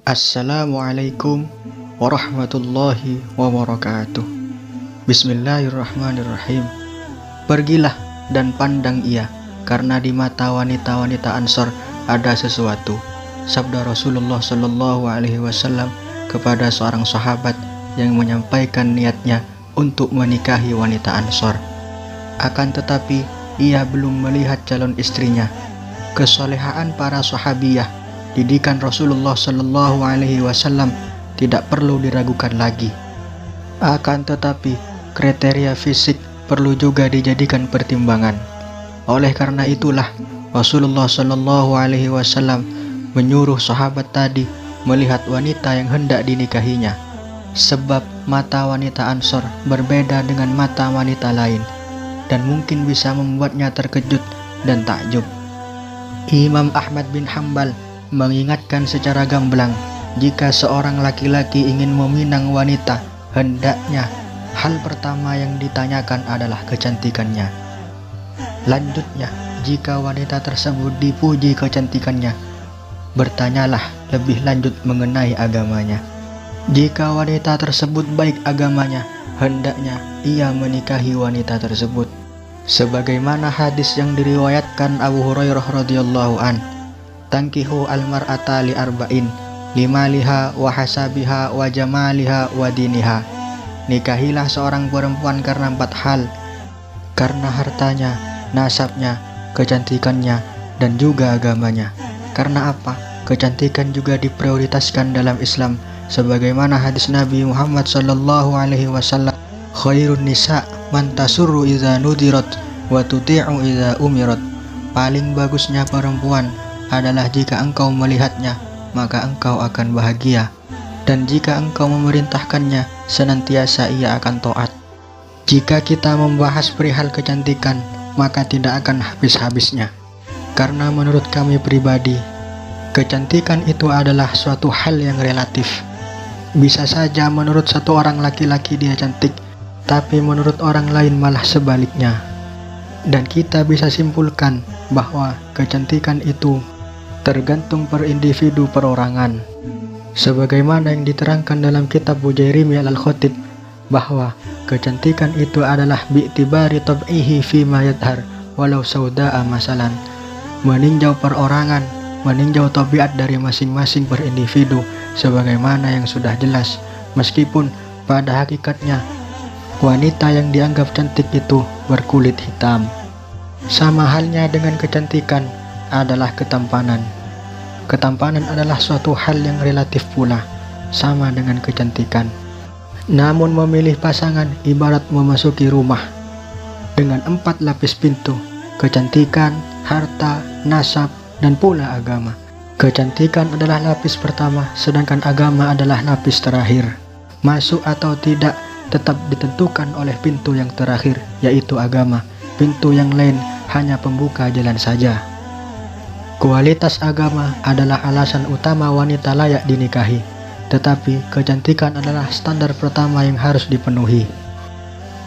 Assalamualaikum warahmatullahi wabarakatuh. Bismillahirrahmanirrahim. Pergilah dan pandang ia, karena di mata wanita-wanita Ansor ada sesuatu. Sabda Rasulullah Shallallahu Alaihi Wasallam kepada seorang sahabat yang menyampaikan niatnya untuk menikahi wanita Ansor. Akan tetapi ia belum melihat calon istrinya. Kesolehaan para sahabiyah, didikan Rasulullah Shallallahu Alaihi Wasallam tidak perlu diragukan lagi. Akan tetapi kriteria fisik perlu juga dijadikan pertimbangan. Oleh karena itulah Rasulullah Shallallahu Alaihi Wasallam menyuruh sahabat tadi melihat wanita yang hendak dinikahinya, sebab mata wanita Ansor berbeda dengan mata wanita lain dan mungkin bisa membuatnya terkejut dan takjub. Imam Ahmad bin Hanbal mengingatkan secara gamblang, jika seorang laki-laki ingin meminang wanita, hendaknya hal pertama yang ditanyakan adalah kecantikannya. Lanjutnya, jika wanita tersebut dipuji kecantikannya, bertanyalah lebih lanjut mengenai agamanya. Jika wanita tersebut baik agamanya, hendaknya ia menikahi wanita tersebut. Sebagaimana hadis yang diriwayatkan Abu Hurairah radhiyallahu an, "Tankihu al-mar'ata li arba'in, limaliha wa hasabiha wa jamaliha wa diniha." Nikahilah seorang perempuan karena 4 hal, karena hartanya, nasabnya, kecantikannya, dan juga agamanya. Karena apa? Kecantikan juga diprioritaskan dalam Islam, sebagaimana hadis Nabi Muhammad sallallahu alaihi wasallam, "Khairun nisa man tasurru idza nudirat wa tuti'u idza umirat." Paling bagusnya perempuan adalah jika engkau melihatnya, maka engkau akan bahagia, dan jika engkau memerintahkannya, senantiasa ia akan taat. Jika kita membahas perihal kecantikan, maka tidak akan habis-habisnya, karena menurut kami pribadi, kecantikan itu adalah suatu hal yang relatif. Bisa saja menurut satu orang laki-laki dia cantik, tapi menurut orang lain malah sebaliknya. Dan kita bisa simpulkan bahwa kecantikan itu tergantung per individu perorangan. Sebagaimana yang diterangkan dalam kitab Bujairimi al-Khatib, bahwa kecantikan itu adalah bi'tibari tab'ihi fima yadhar walau sauda'a masalan, meninjau perorangan, meninjau tabiat dari masing-masing per individu, sebagaimana yang sudah jelas, meskipun pada hakikatnya wanita yang dianggap cantik itu berkulit hitam. Sama halnya dengan kecantikan adalah ketampanan. Ketampanan adalah suatu hal yang relatif pula, sama dengan kecantikan. Namun memilih pasangan ibarat memasuki rumah dengan 4 lapis pintu: kecantikan, harta, nasab, dan pula agama. Kecantikan adalah lapis pertama, sedangkan agama adalah lapis terakhir. Masuk atau tidak tetap ditentukan oleh pintu yang terakhir, yaitu agama. Pintu yang lain hanya pembuka jalan saja. Kualitas agama adalah alasan utama wanita layak dinikahi, tetapi kecantikan adalah standar pertama yang harus dipenuhi.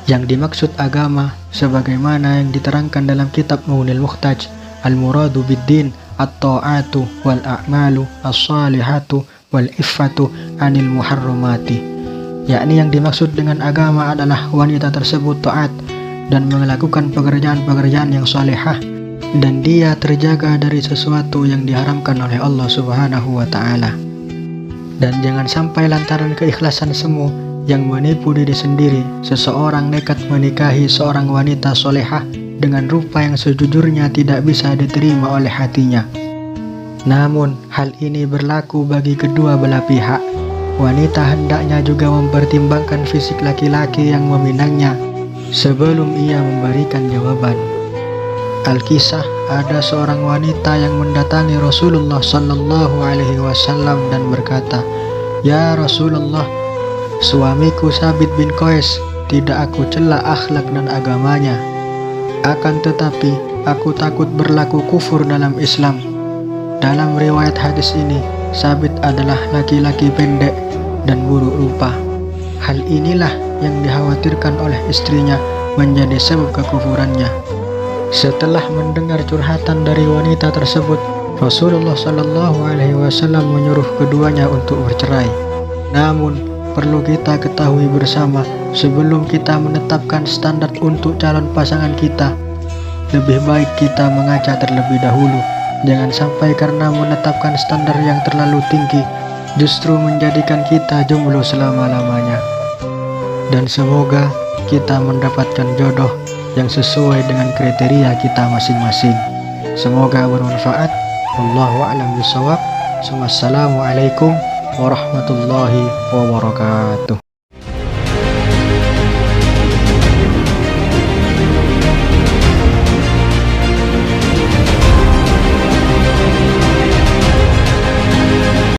Yang dimaksud agama, sebagaimana yang diterangkan dalam kitab Muhnil Muhtaj, "Al-muradu bid-din at-ta'atu wal-a'malu as-salihatu wal-iffatu anil muharramati." Yakni yang dimaksud dengan agama adalah wanita tersebut taat dan melakukan pekerjaan-pekerjaan yang salihah, dan dia terjaga dari sesuatu yang diharamkan oleh Allah Subhanahu wa Ta'ala. Dan jangan sampai lantaran keikhlasan semu yang menipu diri sendiri, seseorang nekat menikahi seorang wanita solehah dengan rupa yang sejujurnya tidak bisa diterima oleh hatinya. Namun hal ini berlaku bagi kedua belah pihak. Wanita hendaknya juga mempertimbangkan fisik laki-laki yang meminangnya sebelum ia memberikan jawaban. Al-Kisah, ada seorang wanita yang mendatangi Rasulullah Sallallahu Alaihi Wasallam dan berkata, "Ya Rasulullah, suamiku Sabit bin Qais, tidak aku cela akhlak dan agamanya. Akan tetapi aku takut berlaku kufur dalam Islam." Dalam riwayat hadis ini, Sabit adalah laki-laki pendek dan buruk rupa. Hal inilah yang dikhawatirkan oleh istrinya menjadi sebab kekufurannya. Setelah mendengar curhatan dari wanita tersebut, Rasulullah Shallallahu Alaihi Wasallam menyuruh keduanya untuk bercerai. Namun, perlu kita ketahui bersama, sebelum kita menetapkan standar untuk calon pasangan kita, lebih baik kita mengaca terlebih dahulu. Jangan sampai karena menetapkan standar yang terlalu tinggi, justru menjadikan kita jomblo selama-lamanya. Dan semoga kita mendapatkan jodoh yang sesuai dengan kriteria kita masing-masing. Semoga bermanfaat. Wallahu a'lam bishawab. Wassalamualaikum warahmatullahi wabarakatuh.